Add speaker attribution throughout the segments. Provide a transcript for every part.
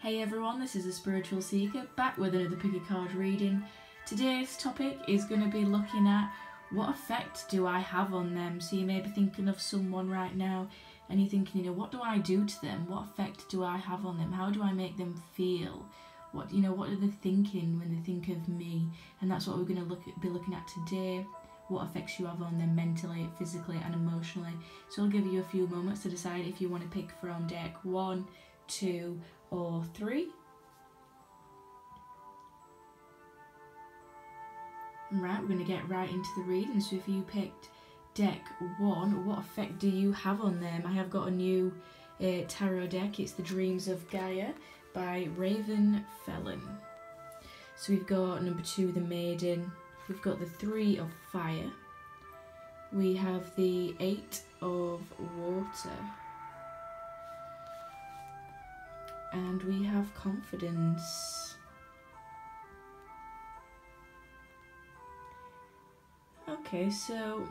Speaker 1: Hey everyone, this is a Spiritual Seeker back with another pick a card reading. Today's topic is going to be looking at what effect do I have on them. So you may be thinking of someone right now and you're thinking, what do I do to them? What effect do I have on them? How do I make them feel? What are they thinking when they think of me? And that's what we're going to be looking at today. What effects you have on them mentally, physically and emotionally. So I'll give you a few moments to decide if you want to pick from deck 1, 2 or 3. Right, we're going to get right into the reading. So if you picked deck 1, what effect do you have on them? I have got a new tarot deck. It's The Dreams of Gaia by Raven Felon. So we've got number 2, the Maiden. We've got the 3 of Fire. We have the 8 of Water. And we have Confidence. Okay, so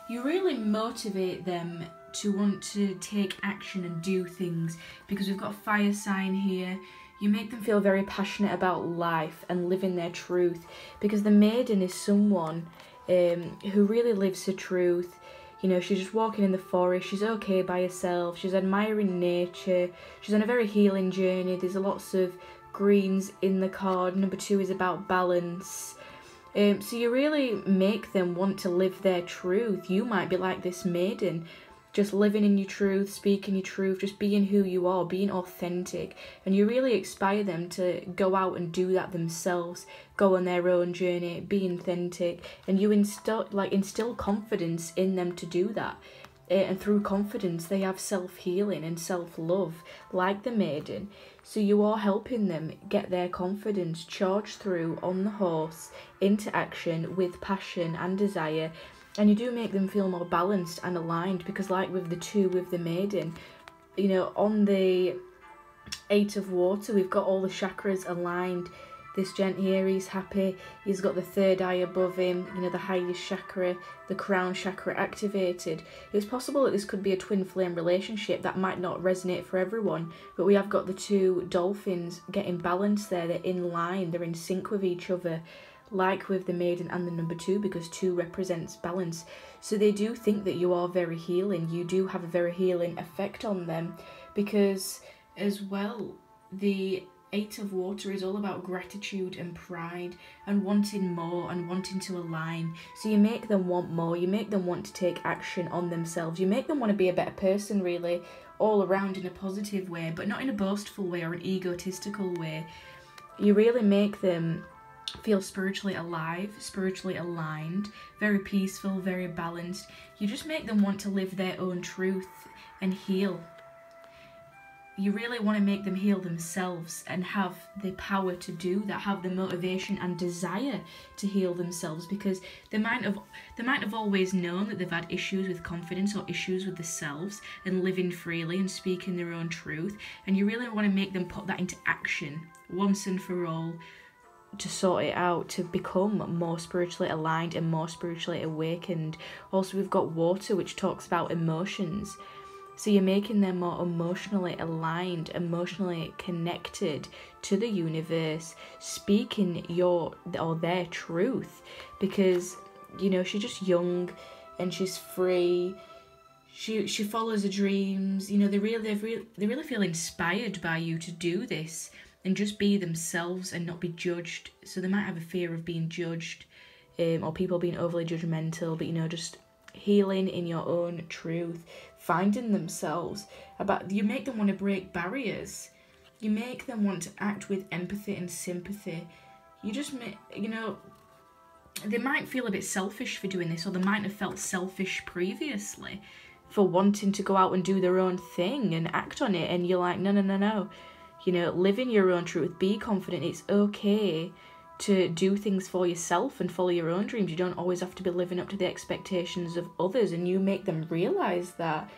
Speaker 1: you really motivate them to want to take action and do things because we've got a fire sign here. You make them feel very passionate about life and living their truth because the Maiden is someone who really lives her truth. She's just walking in the forest, she's okay by herself, she's admiring nature, she's on a very healing journey. There's lots of greens in the card. Number 2 is about balance. So you really make them want to live their truth. You might be like this Maiden, just living in your truth, speaking your truth, just being who you are, being authentic. And you really inspire them to go out and do that themselves, go on their own journey, be authentic. And you instill confidence in them to do that. And through confidence, they have self-healing and self-love, like the Maiden. So you are helping them get their confidence charged through on the horse into action with passion and desire. And you do make them feel more balanced and aligned because like with the 2 with the Maiden, on the 8 of Water, we've got all the chakras aligned. This gent here, he's happy. He's got the 3rd eye above him, the highest chakra, the crown chakra activated. It's possible that this could be a twin flame relationship. That might not resonate for everyone, but we have got the 2 dolphins getting balanced there. They're in line, they're in sync with each other, like with the Maiden and the number 2, because 2 represents balance. So they do think that you are very healing. You do have a very healing effect on them because as well, the 8 of Water is all about gratitude and pride and wanting more and wanting to align. So you make them want more, you make them want to take action on themselves, you make them want to be a better person really, all around in a positive way, but not in a boastful way or an egotistical way. You really make them feel spiritually alive, spiritually aligned, very peaceful, very balanced. You just make them want to live their own truth and heal. You really want to make them heal themselves and have the power to do that, have the motivation and desire to heal themselves because they might have always known that they've had issues with confidence or issues with themselves and living freely and speaking their own truth. And you really want to make them put that into action once and for all to sort it out, to become more spiritually aligned and more spiritually awakened. Also, we've got Water, which talks about emotions. So you're making them more emotionally aligned, emotionally connected to the universe, speaking their truth. Because, she's just young and she's free. She follows her dreams. They really feel inspired by you to do this and just be themselves and not be judged. So they might have a fear of being judged or people being overly judgmental, but just healing in your own truth, finding themselves. You make them want to break barriers. You make them want to act with empathy and sympathy. You just make, they might feel a bit selfish for doing this, or they might have felt selfish previously for wanting to go out and do their own thing and act on it. And you're like, no. Live in your own truth, be confident. It's okay to do things for yourself and follow your own dreams. You don't always have to be living up to the expectations of others, and you make them realise that.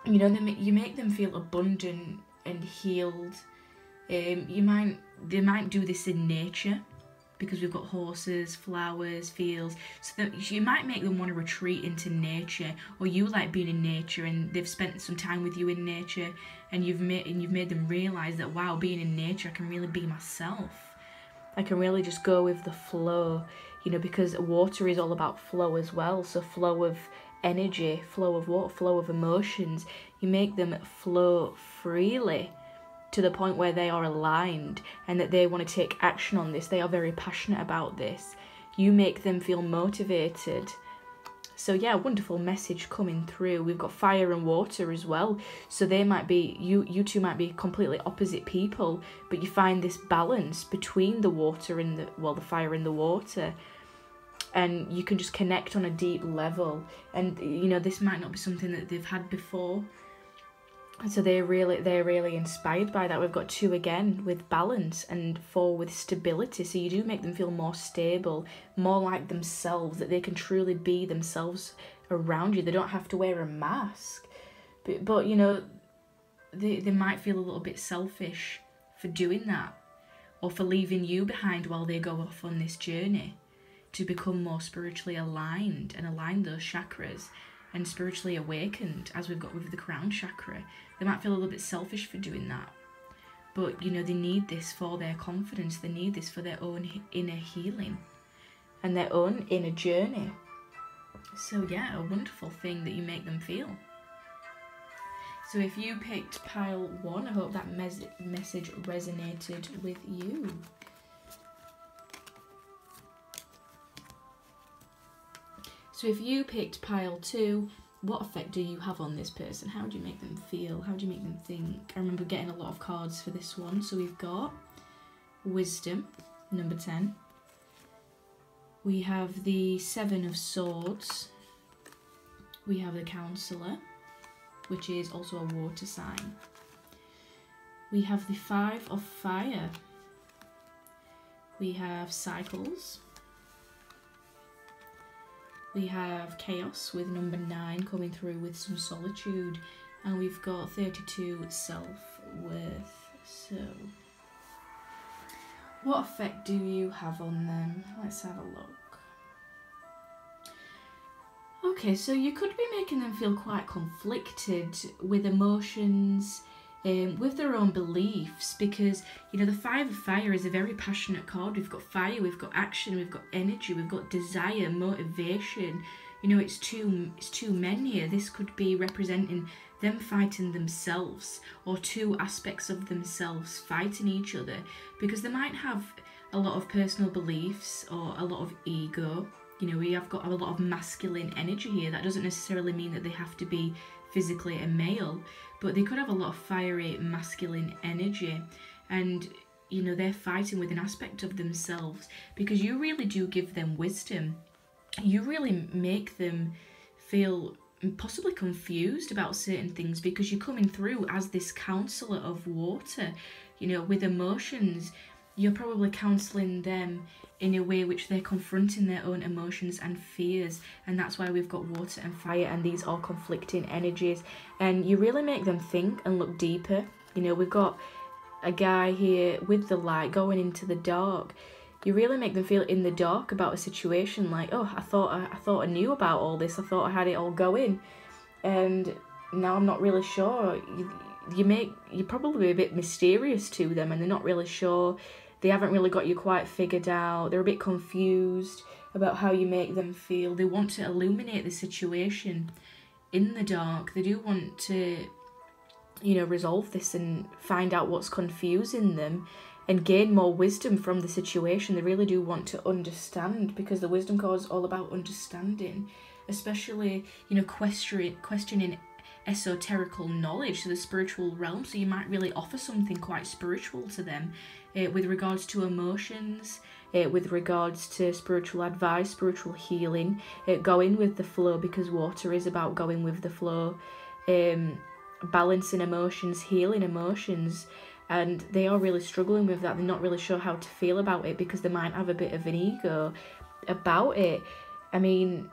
Speaker 1: You make them feel abundant and healed. They might do this in nature because we've got horses, flowers, fields, so that you might make them want to retreat into nature, or you like being in nature and they've spent some time with you in nature, and you've made them realise that, wow, being in nature, I can really be myself. I can really just go with the flow, you know, because water is all about flow as well. So flow of energy, flow of water, flow of emotions. You make them flow freely to the point where they are aligned and that they want to take action on this. They are very passionate about this. You make them feel motivated. So yeah, wonderful message coming through. We've got fire and water as well. So they might be, you two might be completely opposite people, but you find this balance between the water and the fire and the water. And you can just connect on a deep level. And you know, this might not be something that they've had before. So they're really inspired by that. We've got 2 again with balance, and 4 with stability. So you do make them feel more stable, more like themselves, that they can truly be themselves around you. They don't have to wear a mask. But you know, they might feel a little bit selfish for doing that, or for leaving you behind while they go off on this journey to become more spiritually aligned and align those chakras and spiritually awakened, as we've got with the crown chakra. They might feel a little bit selfish for doing that. But, you know, they need this for their confidence. They need this for their own inner healing and their own inner journey. So, yeah, a wonderful thing that you make them feel. So if you picked pile 1, I hope that message resonated with you. So if you picked pile 2, what effect do you have on this person? How do you make them feel? How do you make them think? I remember getting a lot of cards for this one. So we've got Wisdom, number 10. We have the 7 of Swords. We have the Counselor, which is also a water sign. We have the 5 of Fire. We have Cycles. We have Chaos with number 9 coming through with some solitude. And we've got 32 self-worth. So, what effect do you have on them? Let's have a look. Okay, so you could be making them feel quite conflicted with emotions, with their own beliefs, because, you know, the 5 of Fire is a very passionate card. We've got fire, we've got action, we've got energy, we've got desire, motivation. You know, it's two men here. This could be representing them fighting themselves, or 2 aspects of themselves fighting each other, because they might have a lot of personal beliefs or a lot of ego. You know, we have got a lot of masculine energy here. That doesn't necessarily mean that they have to be physically a male, but they could have a lot of fiery masculine energy, and you know, they're fighting with an aspect of themselves, because you really do give them wisdom. You really make them feel possibly confused about certain things, because you're coming through as this counselor of water. You know, with emotions, you're probably counselling them in a way which they're confronting their own emotions and fears, and that's why we've got water and fire, and these are conflicting energies, and you really make them think and look deeper. You know, we've got a guy here with the light going into the dark. You really make them feel in the dark about a situation, like, oh, I thought I knew about all this, I thought I had it all going, and now I'm not really sure. You're probably a bit mysterious to them, and they're not really sure. They haven't really got you quite figured out. They're a bit confused about how you make them feel. They want to illuminate the situation in the dark. They do want to, you know, resolve this and find out what's confusing them and gain more wisdom from the situation. They really do want to understand, because the wisdom card is all about understanding, especially, you know, questioning esoterical knowledge, so the spiritual realm. So you might really offer something quite spiritual to them, with regards to emotions, with regards to spiritual advice, spiritual healing. Going with the flow, because water is about going with the flow, balancing emotions, healing emotions, and they are really struggling with that. They're not really sure how to feel about it, because they might have a bit of an ego about it. I mean,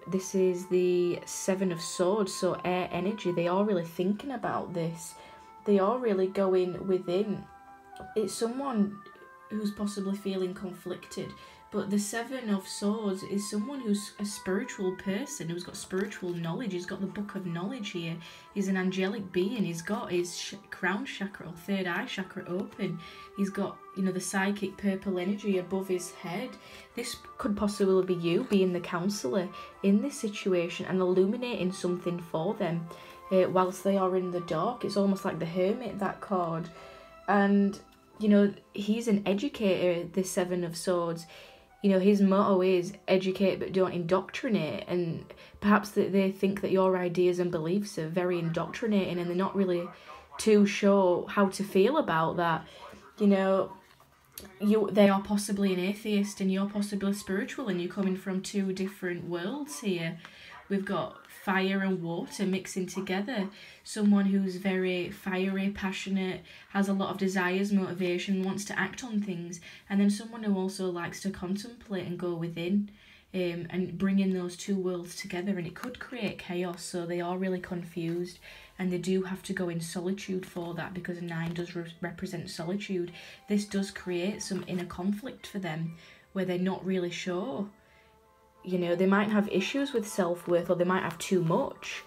Speaker 1: this is the 7 of Swords, so air energy. They are really thinking about this. They are really going within. It's someone who's possibly feeling conflicted. But the Seven of Swords is someone who's a spiritual person, who's got spiritual knowledge. He's got the book of knowledge here. He's an angelic being. He's got his crown chakra or third eye chakra open. He's got, you know, the psychic purple energy above his head. This could possibly be you being the counsellor in this situation and illuminating something for them whilst they are in the dark. It's almost like the Hermit, that card. And, you know, he's an educator, the Seven of Swords. You know, his motto is educate but don't indoctrinate, and perhaps that they think that your ideas and beliefs are very indoctrinating and they're not really too sure how to feel about that. You know, they are possibly an atheist and you're possibly spiritual, and you're coming from two different worlds here. We've got fire and water mixing together. Someone who's very fiery, passionate, has a lot of desires, motivation, wants to act on things. And then someone who also likes to contemplate and go within, and bringing those two worlds together. And it could create chaos, so they are really confused. And they do have to go in solitude for that, because 9 does represent solitude. This does create some inner conflict for them, where they're not really sure. You know, they might have issues with self-worth, or they might have too much,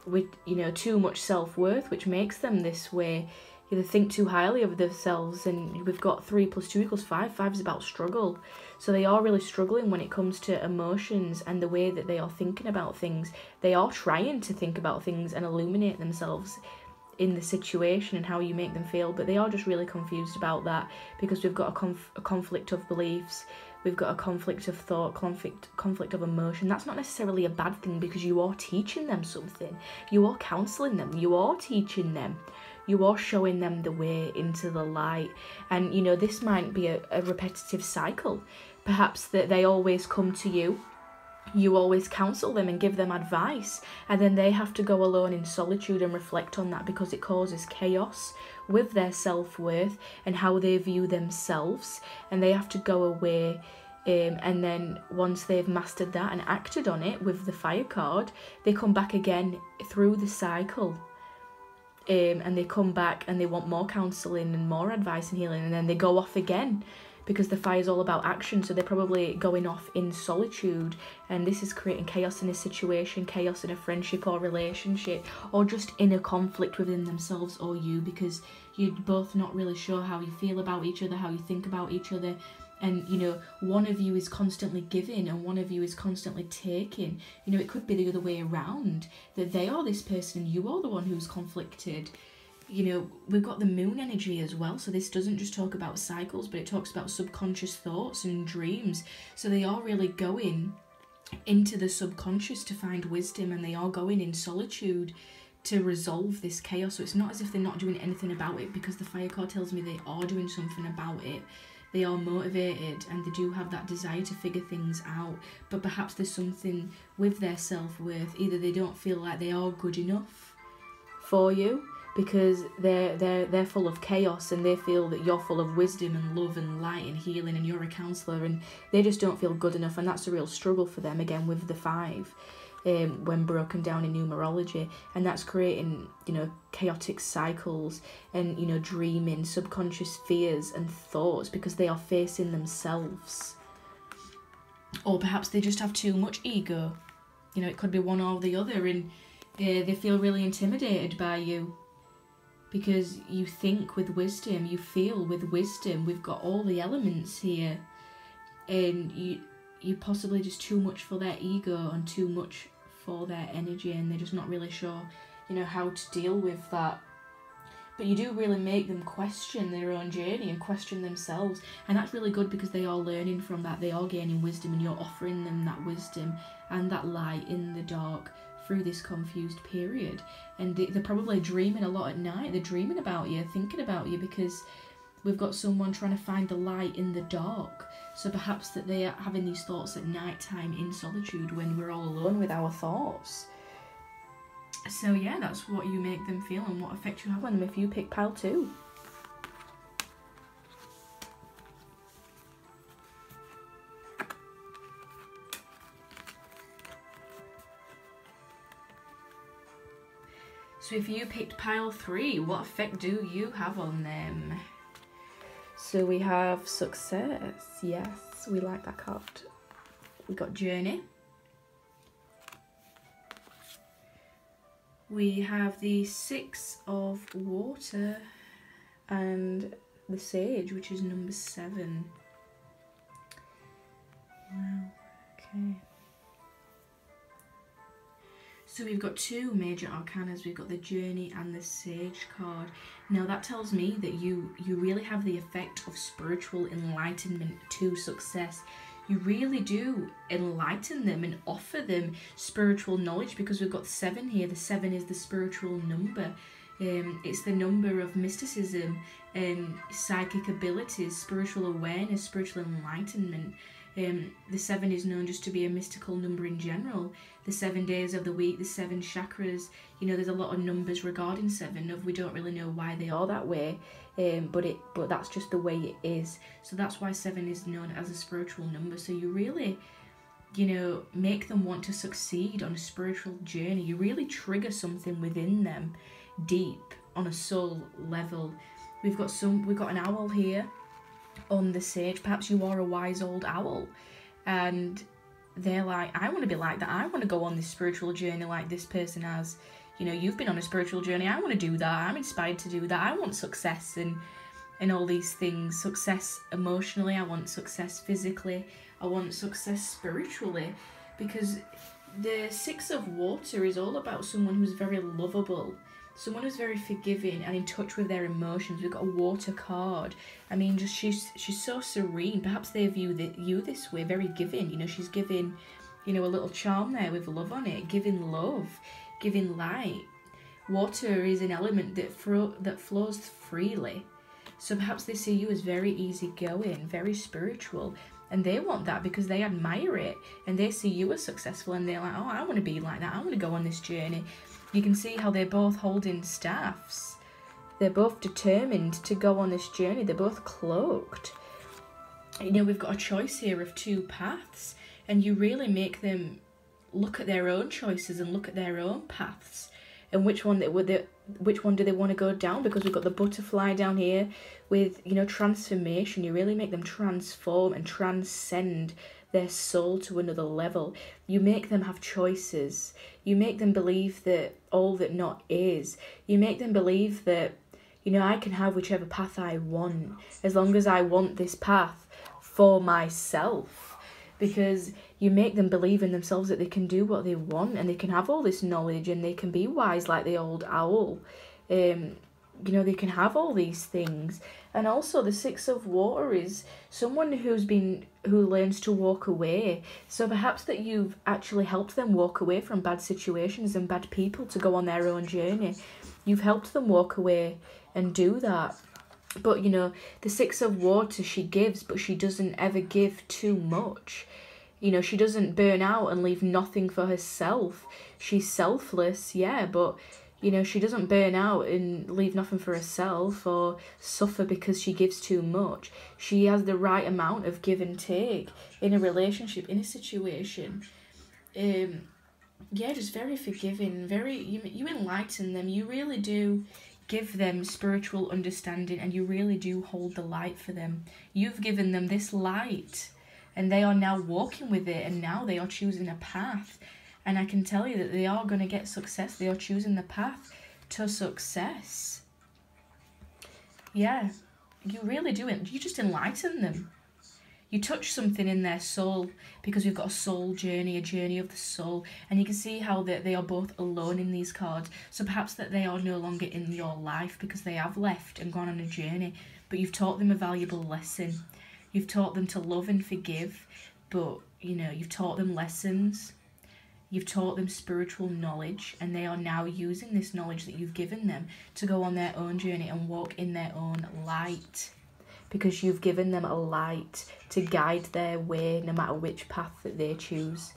Speaker 1: with, you know, too much self-worth, which makes them this way. They think too highly of themselves, and we've got 3 + 2 = 5. 5 is about struggle. So they are really struggling when it comes to emotions and the way that they are thinking about things. They are trying to think about things and illuminate themselves in the situation and how you make them feel, but they are just really confused about that, because we've got a conflict of beliefs. We've got a conflict of thought, conflict of emotion. That's not necessarily a bad thing, because you are teaching them something. You are counselling them. You are teaching them. You are showing them the way into the light. And, you know, this might be a repetitive cycle. Perhaps that they always come to you. You always counsel them and give them advice, and then they have to go alone in solitude and reflect on that, because it causes chaos with their self-worth and how they view themselves, and they have to go away, and then once they've mastered that and acted on it with the fire card, they come back again through the cycle, and they come back and they want more counselling and more advice and healing, and then they go off again, because the fire is all about action. So they're probably going off in solitude, and this is creating chaos in a situation, chaos in a friendship or relationship, or just inner conflict within themselves or you, because you're both not really sure how you feel about each other, how you think about each other. And, you know, one of you is constantly giving and one of you is constantly taking. You know, it could be the other way around, that they are this person and you are the one who's conflicted. You know, we've got the moon energy as well, so this doesn't just talk about cycles, but it talks about subconscious thoughts and dreams. So they are really going into the subconscious to find wisdom, and they are going in solitude to resolve this chaos. So it's not as if they're not doing anything about it, because the fire card tells me they are doing something about it. They are motivated and they do have that desire to figure things out, but perhaps there's something with their self-worth. Either they don't feel like they are good enough for you, because they're full of chaos, and they feel that you're full of wisdom and love and light and healing, and you're a counsellor, and they just don't feel good enough. And that's a real struggle for them, again with the 5, when broken down in numerology, and that's creating, you know, chaotic cycles and, you know, dreaming, subconscious fears and thoughts, because they are facing themselves. Or perhaps they just have too much ego. You know, it could be one or the other, and they feel really intimidated by you, because you think with wisdom, you feel with wisdom. We've got all the elements here, and you possibly just too much for their ego and too much for their energy, and they're just not really sure, you know, how to deal with that. But you do really make them question their own journey and question themselves, and that's really good, because they are learning from that. They are gaining wisdom, and you're offering them that wisdom and that light in the dark through this confused period. And they're probably dreaming a lot at night. They're dreaming about you, thinking about you, because we've got someone trying to find the light in the dark. So perhaps that they are having these thoughts at night time in solitude, when we're all alone with our thoughts. So yeah, that's what you make them feel and what effect you have on them if you pick pile 2. So if you picked pile 3, what effect do you have on them? So we have success. Yes, we like that card. We got journey. We have the 6 of water and the sage, which is number 7. Wow, okay. So we've got 2 major arcanas. We've got the journey and the sage card. Now that tells me that you really have the effect of spiritual enlightenment to success. You really do enlighten them and offer them spiritual knowledge, because we've got 7 here. The 7 is the spiritual number. It's the number of mysticism and psychic abilities, spiritual awareness, spiritual enlightenment. The 7 is known just to be a mystical number in general. The 7 days of the week, the 7 chakras, you know, there's a lot of numbers regarding 7 of we don't really know why they are that way, but that's just the way it is. So that's why 7 is known as a spiritual number. So you really, you know, make them want to succeed on a spiritual journey. You really trigger something within them deep on a soul level. We've got an owl here on the sage. Perhaps you are a wise old owl and they're like, I want to be like that. I want to go on this spiritual journey like this person has. You know, you've been on a spiritual journey. I want to do that. I'm inspired to do that. I want success and all these things. Success emotionally. I want success physically. I want success spiritually, because the 6 of water is all about someone who's very lovable, someone who's very forgiving and in touch with their emotions. We've got a water card. I mean, just she's so serene. Perhaps they view you this way, very giving. You know, she's giving, you know, a little charm there with love on it, giving love, giving light. Water is an element that flows freely. So perhaps they see you as very easygoing, very spiritual, and they want that because they admire it, and they see you as successful, and they're like, oh, I want to be like that. I want to go on this journey. You can see how they're both holding staffs. They're both determined to go on this journey. They're both cloaked. You know, we've got a choice here of 2 paths, and you really make them look at their own choices and look at their own paths, and which one do they want to go down, because we've got the butterfly down here with, you know, transformation. You really make them transform and transcend their soul to another level. You make them have choices. You make them believe that all that not is. You make them believe that, you know, I can have whichever path I want, as long as I want this path for myself. Because you make them believe in themselves that they can do what they want, and they can have all this knowledge, and they can be wise like the old owl. You know, they can have all these things. And also the 6 of water is someone who learns to walk away. So perhaps that you've actually helped them walk away from bad situations and bad people to go on their own journey. You've helped them walk away and do that. But, you know, the 6 of water, she gives, but she doesn't ever give too much. You know, she doesn't burn out and leave nothing for herself. She's selfless, yeah, but, you know, she doesn't burn out and leave nothing for herself or suffer because she gives too much. She has the right amount of give and take in a relationship, in a situation. Yeah, just very forgiving, you enlighten them. You really do give them spiritual understanding, and you really do hold the light for them. You've given them this light, and they are now walking with it, and now they are choosing a path. And I can tell you that they are going to get success. They are choosing the path to success. Yeah, you really do it. You just enlighten them. You touch something in their soul, because we've got a soul journey, a journey of the soul. And you can see how they are both alone in these cards. So perhaps that they are no longer in your life because they have left and gone on a journey. But you've taught them a valuable lesson. You've taught them to love and forgive. But, you know, you've taught them lessons. You've taught them spiritual knowledge. And they are now using this knowledge that you've given them to go on their own journey and walk in their own light. Because you've given them a light to guide their way no matter which path that they choose.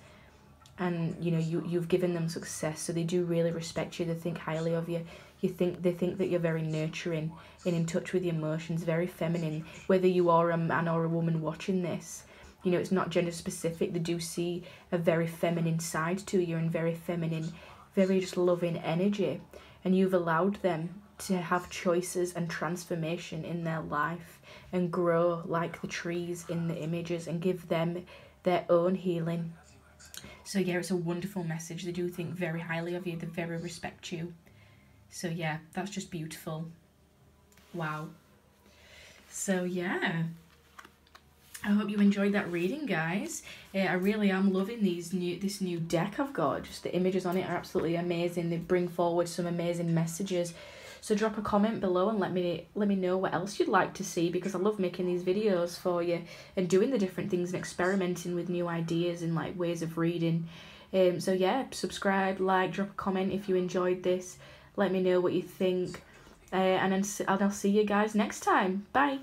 Speaker 1: And, you know, you've given them success, so they do really respect you. They think highly of you. They think that you're very nurturing and in touch with your emotions, very feminine. Whether you are a man or a woman watching this, you know, it's not gender specific. They do see a very feminine side to you, and very feminine, very just loving energy. And you've allowed them to have choices and transformation in their life and grow like the trees in the images and give them their own healing. So yeah, it's a wonderful message. They do think very highly of you. They very respect you. So yeah, that's just beautiful. Wow. So yeah, I hope you enjoyed that reading, guys. I really am loving this new deck I've got. Just the images on it are absolutely amazing. They bring forward some amazing messages. So drop a comment below and let me know what else you'd like to see, because I love making these videos for you and doing the different things and experimenting with new ideas and like ways of reading. So yeah, subscribe, like, drop a comment if you enjoyed this. Let me know what you think. And I'll see you guys next time. Bye.